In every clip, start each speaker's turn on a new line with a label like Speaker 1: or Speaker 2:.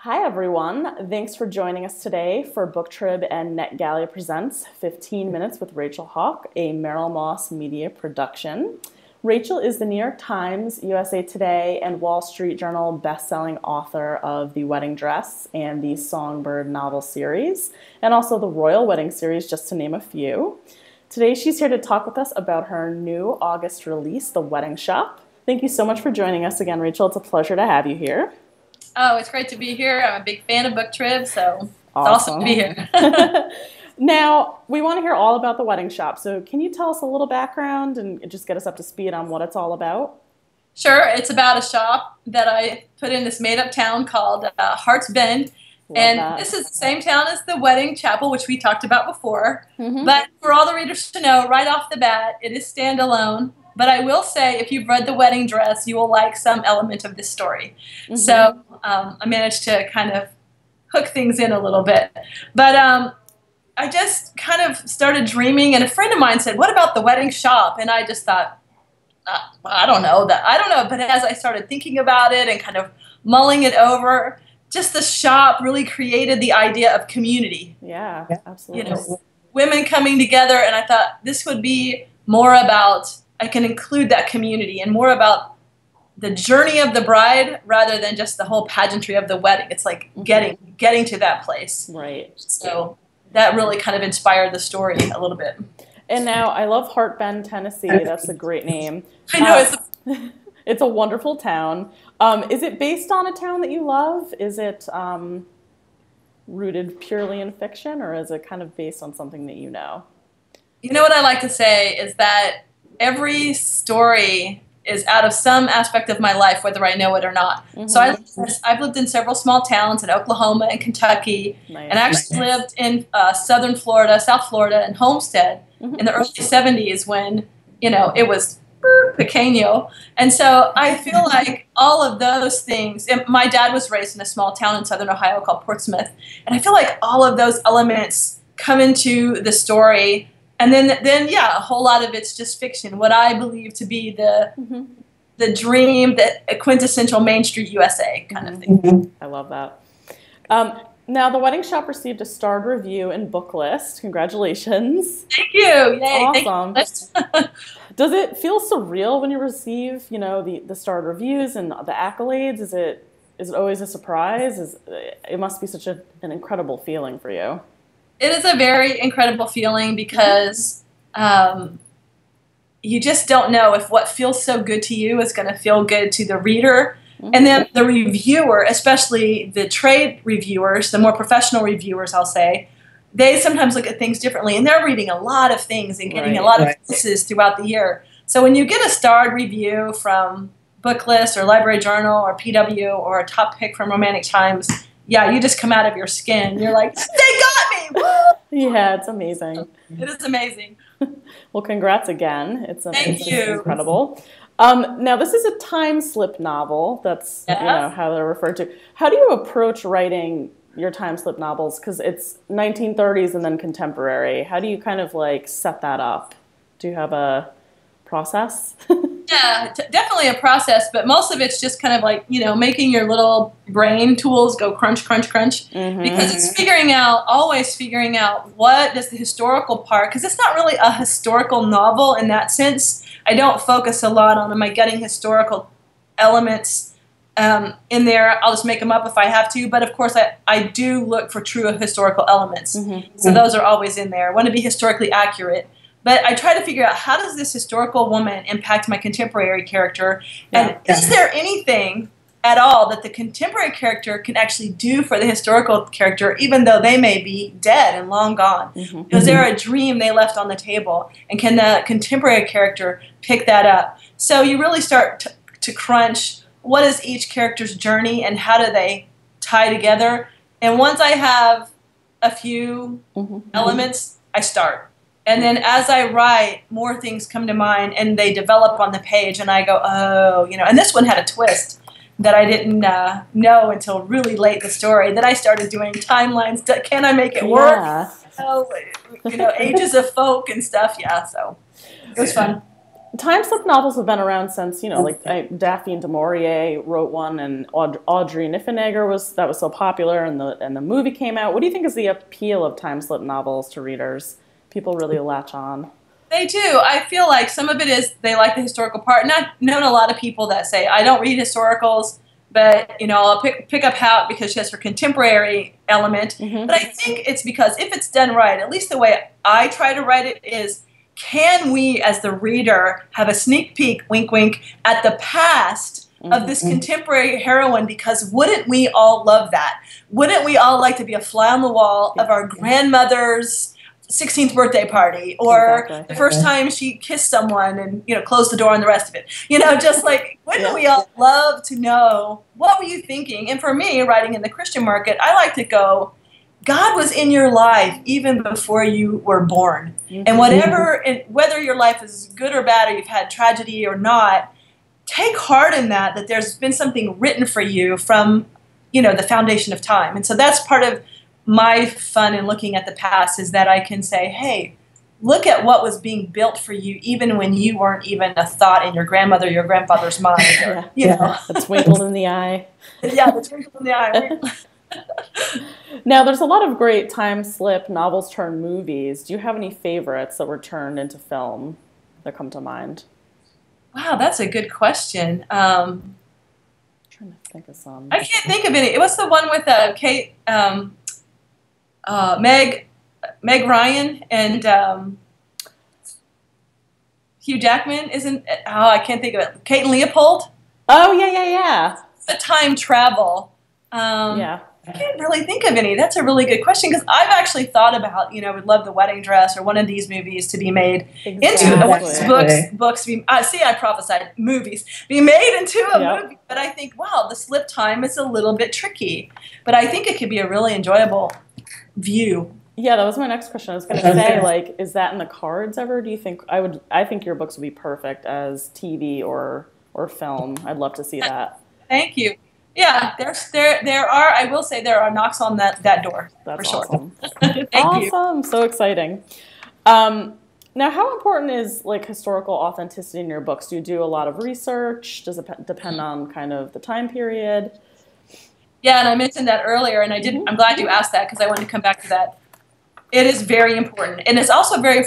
Speaker 1: Hi, everyone. Thanks for joining us today for BookTrib and NetGalley Presents 15 Minutes with Rachel Hauck, a Merrill Moss Media production. Rachel is the New York Times, USA Today, and Wall Street Journal best-selling author of The Wedding Dress and the Songbird novel series, and also the Royal Wedding series, just to name a few. Today, she's here to talk with us about her new August release, The Wedding Shop. Thank you so much for joining us again, Rachel. It's a pleasure to have you here.
Speaker 2: Oh, it's great to be here. I'm a big fan of BookTrib, so it's
Speaker 1: Awesome.
Speaker 2: awesome to be here.
Speaker 1: Now, we want to hear all about The Wedding Shop, so can you tell us a little background and just get us up to speed on what it's all about?
Speaker 2: Sure, it's about a shop that I put in this made-up town called Heart's Bend. This is the same town as the wedding chapel, which we talked about before. But for all the readers to know, right off the bat, it is standalone. But I will say, if you've read The Wedding Dress, you will like some element of this story. So I managed to kind of hook things in a little bit. But I just kind of started dreaming, and a friend of mine said, "What about The Wedding Shop?" And I just thought, I don't know. But as I started thinking about it and kind of mulling it over, just the shop really created the idea of community.
Speaker 1: Yeah, absolutely.
Speaker 2: You know, women coming together, and I thought this would be more about, I can include that community and more about the journey of the bride rather than just the whole pageantry of the wedding. It's like getting to that place.
Speaker 1: Right.
Speaker 2: So that really kind of inspired the story a little bit.
Speaker 1: And now I love Heart Bend, Tennessee. That's a great name.
Speaker 2: I know.
Speaker 1: It's a wonderful town. Is it based on a town that you love? Is it rooted purely in fiction, or is it kind of based on something that you know?
Speaker 2: You know what I like to say is that every story is out of some aspect of my life, whether I know it or not. So I've lived in several small towns in Oklahoma and Kentucky, and I actually lived in southern Florida, South Florida, and Homestead in the early 70s when, you know, it was pequeño. And so I feel like all of those things, and my dad was raised in a small town in southern Ohio called Portsmouth, and I feel like all of those elements come into the story. And then yeah, a whole lot of it's just fiction. What I believe to be the dream, that quintessential Main Street USA kind of thing.
Speaker 1: I love that. Now, The Wedding Shop received a starred review in Booklist. Congratulations!
Speaker 2: Thank you. Yay!
Speaker 1: Awesome.
Speaker 2: Thank you.
Speaker 1: Does it feel surreal when you receive, you know, the starred reviews and the accolades? Is it always a surprise? It must be such an incredible feeling for you.
Speaker 2: It is a very incredible feeling because you just don't know if what feels so good to you is going to feel good to the reader. And then the reviewer, especially the trade reviewers, the more professional reviewers, I'll say, they sometimes look at things differently. And they're reading a lot of things and getting a lot of pieces throughout the year. So when you get a starred review from Booklist or Library Journal or PW or a top pick from Romantic Times, yeah, you just come out of your skin. You're like, they got me! Woo!
Speaker 1: Yeah, it's amazing.
Speaker 2: It is amazing.
Speaker 1: Well, congrats again. It's
Speaker 2: Thank you.
Speaker 1: Incredible. Now, this is a time slip novel. That's you know how they're referred to. How do you approach writing your time slip novels? Because it's 1930s and then contemporary. How do you kind of like set that up? Do you have a process?
Speaker 2: Yeah, definitely a process, but most of it's just kind of like, you know, making your little brain tools go crunch, crunch, crunch, because it's always figuring out what does the historical part, because it's not really a historical novel in that sense. I don't focus a lot on, am I getting historical elements in there? I'll just make them up if I have to, but of course I do look for true historical elements, so those are always in there. I want to be historically accurate. But I try to figure out, how does this historical woman impact my contemporary character? And is there anything at all that the contemporary character can actually do for the historical character, even though they may be dead and long gone? Is there a dream they left on the table? And can the contemporary character pick that up? So you really start to crunch, what is each character's journey and how do they tie together? And once I have a few elements, I start. And then as I write, more things come to mind and they develop on the page and I go, oh, you know, and this one had a twist that I didn't know until really late in the story. Then I started doing timelines. Can I make it work? Yeah. Oh, you know, ages of folk and stuff. Yeah, so it was fun.
Speaker 1: Time slip novels have been around since, like Daphne du Maurier wrote one, and Audrey Niffenegger was so popular, and the movie came out. What do you think is the appeal of time slip novels to readers? People really latch on.
Speaker 2: They do. I feel like some of it is they like the historical part. And I've known a lot of people that say, I don't read historicals, but, I'll pick up Hauck because she has her contemporary element. But I think it's because if it's done right, at least the way I try to write it is, can we, as the reader, have a sneak peek, wink, wink, at the past of this contemporary heroine? Because wouldn't we all love that? Wouldn't we all like to be a fly on the wall of our grandmother's 16th birthday party, or the first time she kissed someone and, closed the door on the rest of it? Just like, wouldn't we all love to know, what were you thinking? And for me, writing in the Christian market, I like to go, God was in your life even before you were born. And whether your life is good or bad, or you've had tragedy or not, take heart in that there's been something written for you from, the foundation of time. And so that's part of my fun in looking at the past, is that I can say, hey, look at what was being built for you even when you weren't even a thought in your grandmother, your grandfather's mind. Or,
Speaker 1: The twinkled in the eye.
Speaker 2: Yeah, the twinkle in the eye.
Speaker 1: Now, there's a lot of great time slip novels turned movies. Do you have any favorites that were turned into film that come to mind?
Speaker 2: Wow, that's a good question.
Speaker 1: I'm trying to think of some.
Speaker 2: I can't think of any. It was the one with Kate, Meg Ryan and Hugh Jackman. I can't think of it. Kate and Leopold.
Speaker 1: Oh, yeah.
Speaker 2: The time travel. I can't really think of any. That's a really good question, because I've actually thought about, would love The Wedding Dress or one of these movies to be made into books. I prophesied movies be made into a movie. But I think, wow, the slip time is a little bit tricky. But I think it could be a really enjoyable view.
Speaker 1: Yeah, that was my next question. I was going to say, like, is that in the cards ever? Do you think I think your books would be perfect as TV or film. I'd love to see that.
Speaker 2: Thank you. Yeah, there are. I will say there are knocks on that door.
Speaker 1: That's
Speaker 2: for
Speaker 1: awesome.
Speaker 2: Sure. Thank
Speaker 1: you. So exciting. Now, how important is like historical authenticity in your books? Do you do a lot of research? Does it depend on kind of the time period?
Speaker 2: Yeah, and I mentioned that earlier, and I'm glad you asked that, because I want to come back to that. It is very important, and it's also very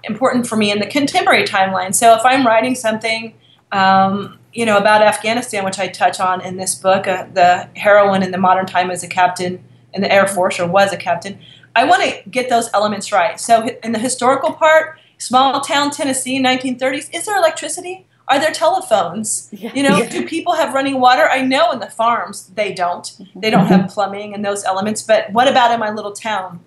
Speaker 2: important for me in the contemporary timeline. So if I'm writing something, about Afghanistan, which I touch on in this book, the heroine in the modern time as a captain in the Air Force, or was a captain, I want to get those elements right. So in the historical part, small town Tennessee, 1930s, is there electricity? Are there telephones? Yeah. Do people have running water? I know in the farms they don't. They don't have plumbing and those elements, but what about in my little town?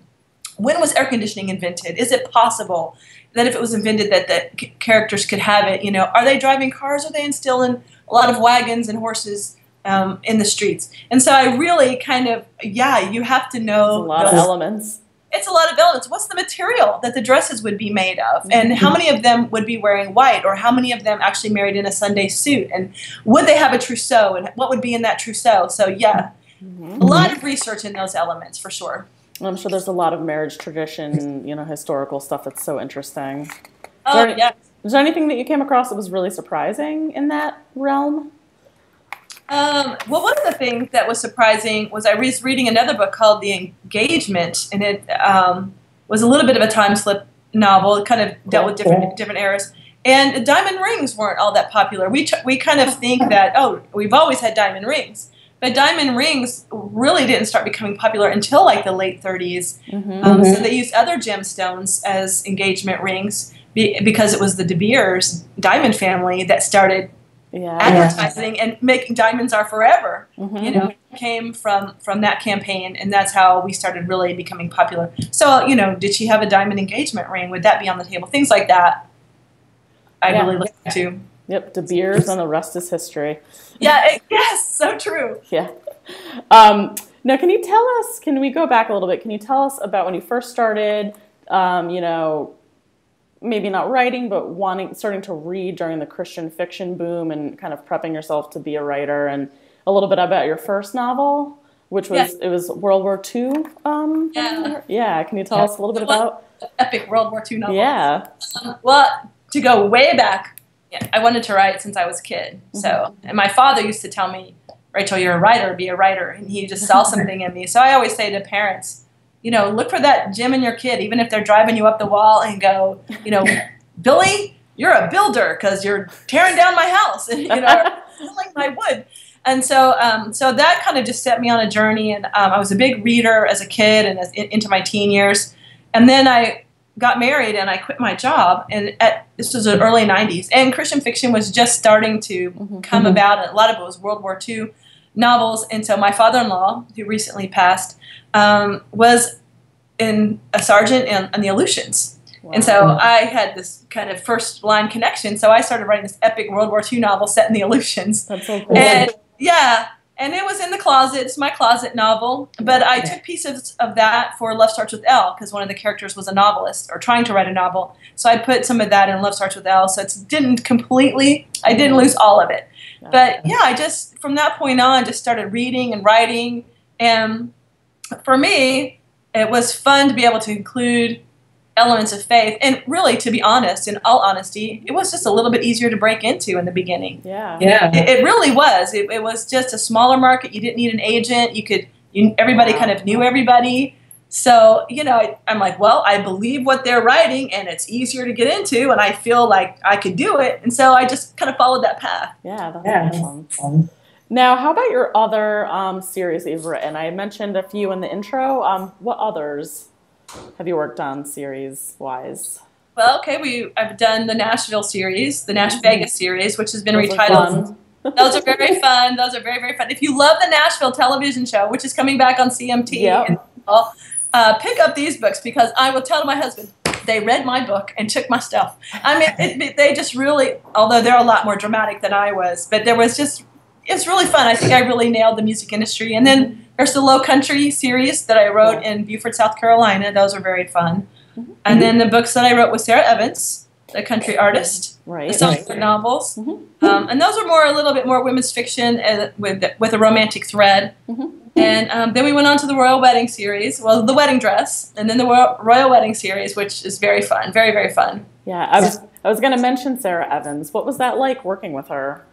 Speaker 2: When was air conditioning invented? Is it possible that if it was invented that the characters could have it? Are they driving cars? Are they instilling a lot of wagons and horses in the streets? And so I really you have to know.
Speaker 1: It's a lot of elements.
Speaker 2: It's a lot of elements. What's the material that the dresses would be made of? And how many of them would be wearing white? Or how many of them actually married in a Sunday suit? And would they have a trousseau? And what would be in that trousseau? So a lot of research in those elements for sure.
Speaker 1: I'm sure there's a lot of marriage tradition, historical stuff that's so interesting. Is there anything that you came across that was really surprising in that realm?
Speaker 2: Well, one of the things that was surprising was I was reading another book called The Engagement, and it was a little bit of a time slip novel. It kind of dealt with different eras. And diamond rings weren't all that popular. We kind of think that, we've always had diamond rings. But diamond rings really didn't start becoming popular until like the late 30s. So they used other gemstones as engagement rings because it was the De Beers diamond family that started advertising and making diamonds are forever. It came from that campaign, and that's how we started really becoming popular. So, did she have a diamond engagement ring? Would that be on the table? Things like that I really looked into.
Speaker 1: Yep, De Beers, and the rest is history.
Speaker 2: Yes, so true.
Speaker 1: Yeah. Now, can we go back a little bit? Can you tell us about when you first started, maybe not writing, but starting to read during the Christian fiction boom and kind of prepping yourself to be a writer, and a little bit about your first novel, which was, it was World War II? Can you tell us a little bit about?
Speaker 2: Epic World War II novel.
Speaker 1: Yeah.
Speaker 2: Well, to go way back, Yeah, I wanted to write since I was a kid. So, and my father used to tell me, Rachel, you're a writer, be a writer. And he just saw something in me. So I always say to parents, you know, look for that gem in your kid, even if they're driving you up the wall, and go, you know, Billy, you're a builder because you're tearing down my house and, you know, selling my wood. And so so that kind of just set me on a journey. And I was a big reader as a kid and into my teen years. And then I got married and I quit my job. And this was the early 90s. And Christian fiction was just starting to come about. And a lot of it was World War II novels. And so my father-in-law, who recently passed, was a sergeant in the Aleutians. Wow. And so I had this kind of first line connection. So I started writing this epic World War II novel set in the Aleutians.
Speaker 1: That's so cool.
Speaker 2: And yeah, and it was in the closet. It's my closet novel. But I took pieces of that for Love Starts with L, because one of the characters was a novelist or trying to write a novel. So I put some of that in Love Starts with L. So it didn't I didn't lose all of it. Yeah. But yeah, I just, from that point on, just started reading and writing. And for me, it was fun to be able to include elements of faith. And really, to be honest, in all honesty, it was just a little bit easier to break into in the beginning.
Speaker 1: Yeah.
Speaker 2: It really was. It was just a smaller market. You didn't need an agent. Everybody kind of knew everybody. So, you know, I'm like, well, I believe what they're writing, and it's easier to get into, and I feel like I could do it. And so I just kind of followed that path.
Speaker 1: Yeah, that's awesome. Now, how about your other series that you've written? I mentioned a few in the intro. What others have you worked on series-wise?
Speaker 2: Well, okay, I've done the Nashville series, the Nash Vegas series, which has been retitled. Those are very fun. Those are very, very fun. If you love the Nashville television show, which is coming back on CMT, pick up these books, because I will tell my husband, they read my book and took my stuff. I mean, they just really, although they're a lot more dramatic than I was, but it's really fun. I think I really nailed the music industry. And then there's the Low Country series that I wrote in Beaufort, South Carolina. Those are very fun. And then the books that I wrote with Sarah Evans, the country artist, the songbird novels. And those are a little bit more women's fiction with a romantic thread. And then we went on to the Royal Wedding series, well, The Wedding Dress, and then the Royal Wedding series, which is very fun, very, very fun.
Speaker 1: Yeah, I was going to mention Sarah Evans. What was that like working with her?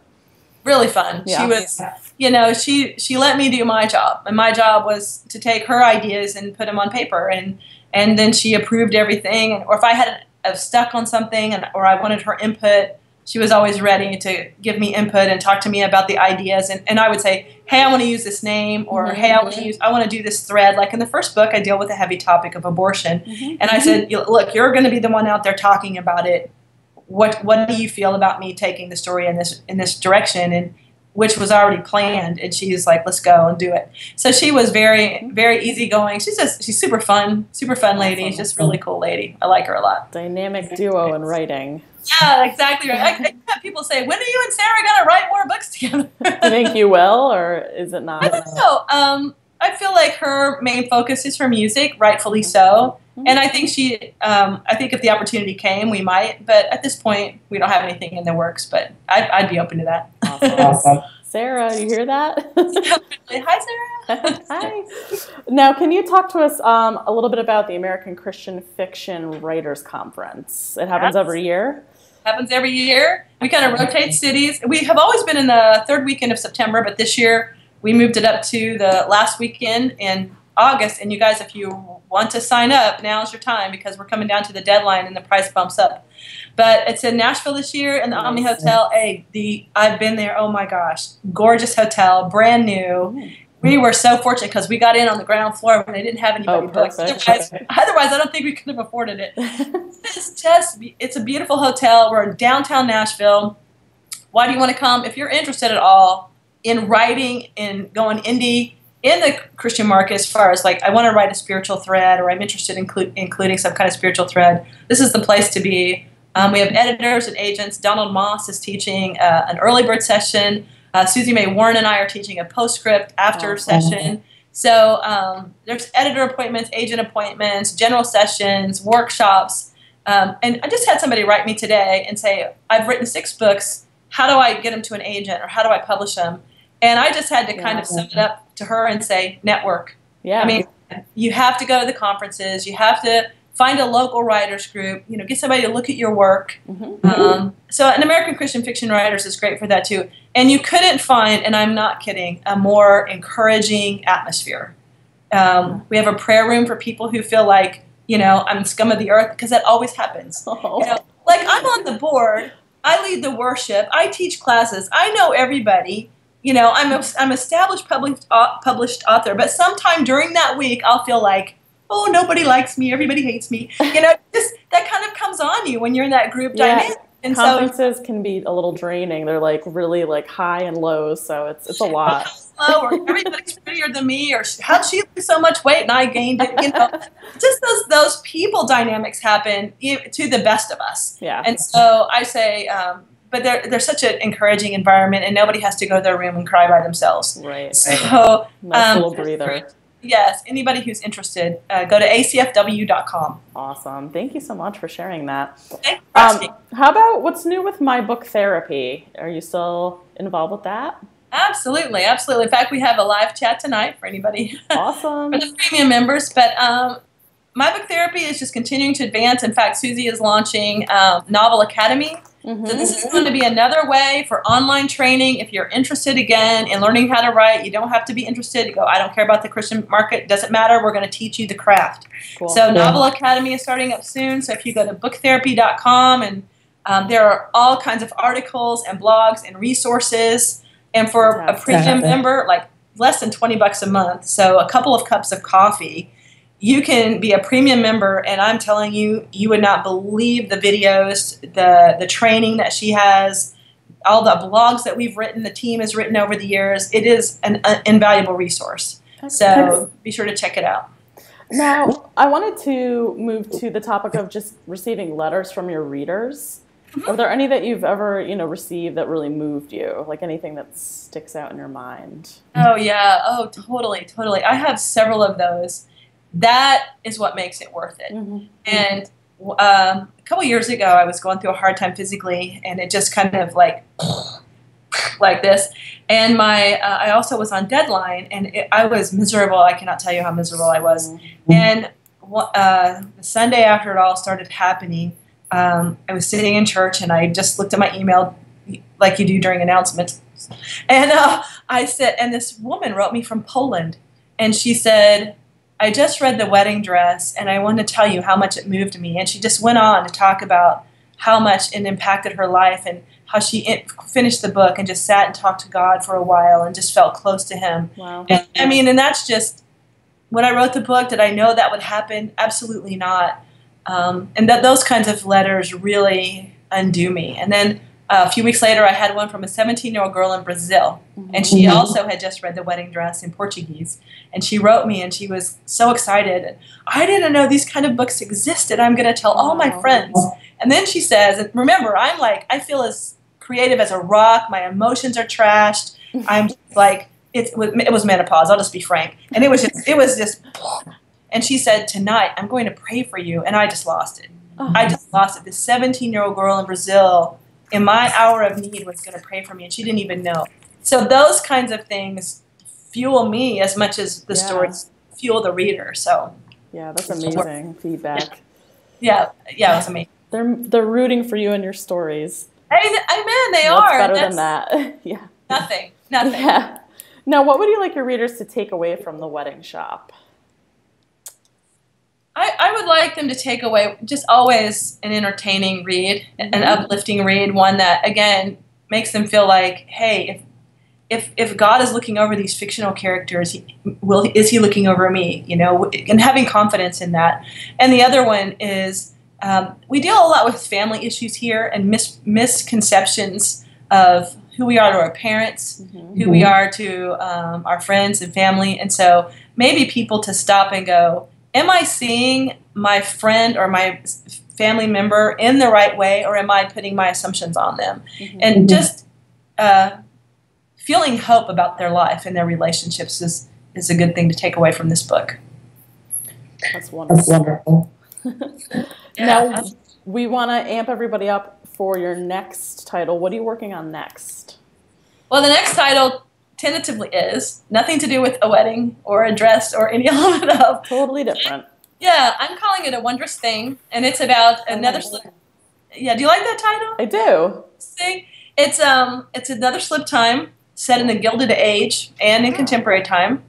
Speaker 2: Really fun.
Speaker 1: Yeah.
Speaker 2: She was, you know, she let me do my job, and my job was to take her ideas and put them on paper, and then she approved everything. Or if I had stuck on something or I wanted her input, she was always ready to give me input and talk to me about the ideas. And I would say, hey, I want to use this name, or hey, I want to do this thread. Like in the first book, I deal with a heavy topic of abortion, and I said, look, you're going to be the one out there talking about it. What do you feel about me taking the story in this direction? And which was already planned. And she's like, let's go and do it. So she was very, very easygoing. She's super fun lady. She's just really cool lady. I like her a lot.
Speaker 1: Dynamic duo in writing.
Speaker 2: Yeah, exactly right. I have people say, when are you and Sarah going to write more books together?
Speaker 1: Do you think you will, or is it not?
Speaker 2: I don't know. I feel like her main focus is her music, rightfully so. And I think I think if the opportunity came, we might. But at this point, we don't have anything in the works. But I'd be open to that.
Speaker 1: Awesome. Sarah, you hear that?
Speaker 2: Hi, Sarah.
Speaker 1: Hi. Now, can you talk to us a little bit about the American Christian Fiction Writers Conference? It happens every year.
Speaker 2: Happens every year. We kind of rotate cities. We have always been in the third weekend of September, but this year we moved it up to the last weekend in August. And you guys, if you want to sign up, now's your time, because we're coming down to the deadline and the price bumps up. But it's in Nashville this year in the Omni Hotel. Hey, I've been there. Oh my gosh, gorgeous hotel, brand new. We were so fortunate because we got in on the ground floor when they didn't have anybody booked. Otherwise, I don't think we could have afforded it. It's a beautiful hotel. We're in downtown Nashville. Why do you want to come? If you're interested at all in writing and going indie in the Christian market, as far as like I want to write a spiritual thread, or I'm interested in including some kind of spiritual thread, this is the place to be. We have editors and agents. Donald Moss is teaching an early bird session. Susie Mae Warren and I are teaching a postscript after session. So there's editor appointments, agent appointments, general sessions, workshops. And I just had somebody write me today and say, I've written 6 books. How do I get them to an agent, or how do I publish them? And I just had to kind of sum it up to her and say, network.
Speaker 1: Yeah.
Speaker 2: I mean, you have to go to the conferences. You have to find a local writers group, get somebody to look at your work. So an American Christian Fiction Writers is great for that too. And you couldn't find, and I'm not kidding, a more encouraging atmosphere. We have a prayer room for people who feel like, I'm scum of the earth, because that always happens. Like I'm on the board, I lead the worship, I teach classes, I know everybody. I'm established published author, but sometime during that week I'll feel like, oh, nobody likes me, everybody hates me. Just that kind of comes on you when you're in that group dynamic. And
Speaker 1: conferences can be a little draining. They're like really like high and lows, so it's a lot.
Speaker 2: Or everybody's prettier than me, or how'd she lose so much weight and I gained it? Just those people dynamics happen to the best of us.
Speaker 1: Yeah.
Speaker 2: And so I say, but they're such an encouraging environment, and nobody has to go to their room and cry by themselves.
Speaker 1: Right.
Speaker 2: So
Speaker 1: nice little breather.
Speaker 2: Yes, anybody who's interested, go to acfw.com.
Speaker 1: Awesome. Thank you so much for sharing that.
Speaker 2: How
Speaker 1: about what's new with My Book Therapy? Are you still involved with that?
Speaker 2: Absolutely, absolutely. In fact, we have a live chat tonight for anybody.
Speaker 1: Awesome.
Speaker 2: For the premium members. But My Book Therapy is just continuing to advance. In fact, Susie is launching Novel Academy. So this is going to be another way for online training. If you're interested, again, in learning how to write, you don't have to be interested. You go, I don't care about the Christian market. Doesn't matter. We're going to teach you the craft.
Speaker 1: Cool.
Speaker 2: So Novel Academy is starting up soon. So if you go to booktherapy.com, and there are all kinds of articles and blogs and resources. And for a premium member, like less than $20 a month, so a couple of cups of coffee, you can be a premium member, and I'm telling you, you would not believe the videos, the training that she has, all the blogs that we've written, the team has written over the years. It is an invaluable resource. So be sure to check it out.
Speaker 1: Now, I wanted to move to the topic of just receiving letters from your readers. Are there any that you've ever, received that really moved you? Like anything that sticks out in your mind?
Speaker 2: Oh, yeah. Oh, totally, totally. I have several of those. That is what makes it worth it. And a couple years ago, I was going through a hard time physically, and it just kind of like this. And I also was on deadline, and I was miserable. I cannot tell you how miserable I was. And the Sunday after it all started happening, I was sitting in church, and I just looked at my email like you do during announcements. And I said, and this woman wrote me from Poland, and she said, I just read The Wedding Dress, and I want to tell you how much it moved me. And she just went on to talk about how much it impacted her life and how she finished the book and just sat and talked to God for a while and just felt close to Him.
Speaker 1: Wow.
Speaker 2: And, and that's just, when I wrote the book, did I know that would happen? Absolutely not. And those kinds of letters really undo me. And then a few weeks later, I had one from a 17-year-old girl in Brazil, and she also had just read The Wedding Dress in Portuguese. And she wrote me, and she was so excited. And I didn't know these kind of books existed. I'm going to tell all my friends. And then she says, and remember, I feel as creative as a rock. My emotions are trashed. I'm like, it was menopause. I'll just be frank. And it was just, and she said, tonight, I'm going to pray for you. And I just lost it. I just lost it. This 17-year-old girl in Brazil, in my hour of need, was going to pray for me, and she didn't even know. So those kinds of things fuel me as much as the stories fuel the reader. So
Speaker 1: yeah, that's amazing feedback.
Speaker 2: Yeah, it's amazing.
Speaker 1: They're rooting for you and your stories.
Speaker 2: Amen. They
Speaker 1: What's
Speaker 2: are.
Speaker 1: Better than that. Yeah.
Speaker 2: Nothing.
Speaker 1: Yeah. Now, what would you like your readers to take away from The Wedding Shop?
Speaker 2: I would like them to take away just always an entertaining read, an uplifting read, one that, again, makes them feel like, hey, if God is looking over these fictional characters, is He looking over me? And having confidence in that. And the other one is we deal a lot with family issues here and misconceptions of who we are to our parents, who we are to our friends and family. And so maybe people to stop and go, am I seeing my friend or my family member in the right way, or am I putting my assumptions on them? And just feeling hope about their life and their relationships is a good thing to take away from this book.
Speaker 1: That's wonderful. Now, we want to amp everybody up for your next title. What are you working on next?
Speaker 2: Well, the next title tentatively is nothing to do with a wedding or a dress or any element of.
Speaker 1: Totally different.
Speaker 2: Yeah, I'm calling it A Wondrous Thing, and it's about another slip. Yeah, do you like that title?
Speaker 1: I do.
Speaker 2: See? It's another slip time set in the Gilded Age and in contemporary time,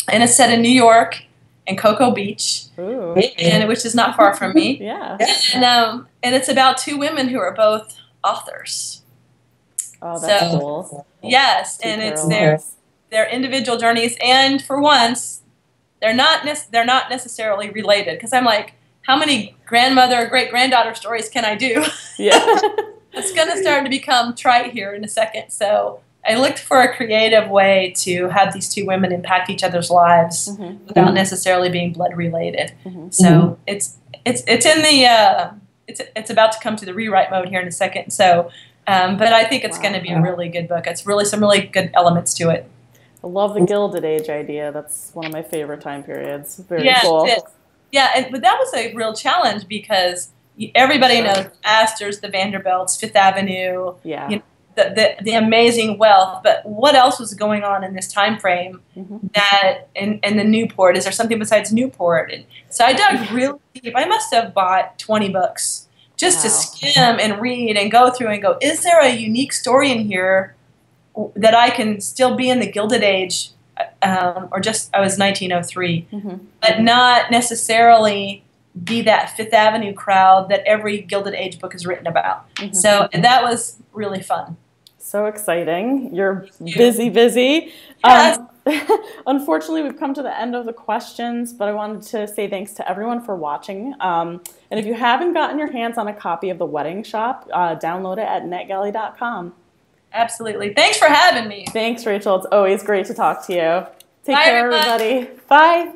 Speaker 2: and it's set in New York and Cocoa Beach, and which is not far from me.
Speaker 1: Yeah.
Speaker 2: And it's about two women who are both authors.
Speaker 1: Oh, that's cool.
Speaker 2: Yes, and it's their individual journeys, and for once, they're not necessarily related. Because I'm like, how many grandmother, great granddaughter stories can I do?
Speaker 1: Yeah.
Speaker 2: It's going to start to become trite here in a second. So I looked for a creative way to have these two women impact each other's lives without necessarily being blood related. So it's in the it's about to come to the rewrite mode here in a second. So, but I think it's going to be a really good book. It's really some really good elements to it.
Speaker 1: I love the Gilded Age idea. That's one of my favorite time periods. Very cool.
Speaker 2: Yeah, but that was a real challenge because everybody knows Astor's, the Vanderbilts, Fifth Avenue, the amazing wealth. But what else was going on in this time frame that in the Newport? Is there something besides Newport? And so I dug really deep. I must have bought 20 books just to skim and read and go through and go, is there a unique story in here that I can still be in the Gilded Age, or just I was 1903, but not necessarily be that Fifth Avenue crowd that every Gilded Age book is written about. So that was really fun.
Speaker 1: So exciting. You're busy. Yes. Unfortunately, we've come to the end of the questions, but I wanted to say thanks to everyone for watching. And if you haven't gotten your hands on a copy of The Wedding Shop, download it at netgalley.com.
Speaker 2: Absolutely. Thanks for having me.
Speaker 1: Thanks, Rachel. It's always great to talk to you. Take
Speaker 2: care,
Speaker 1: everybody. Bye.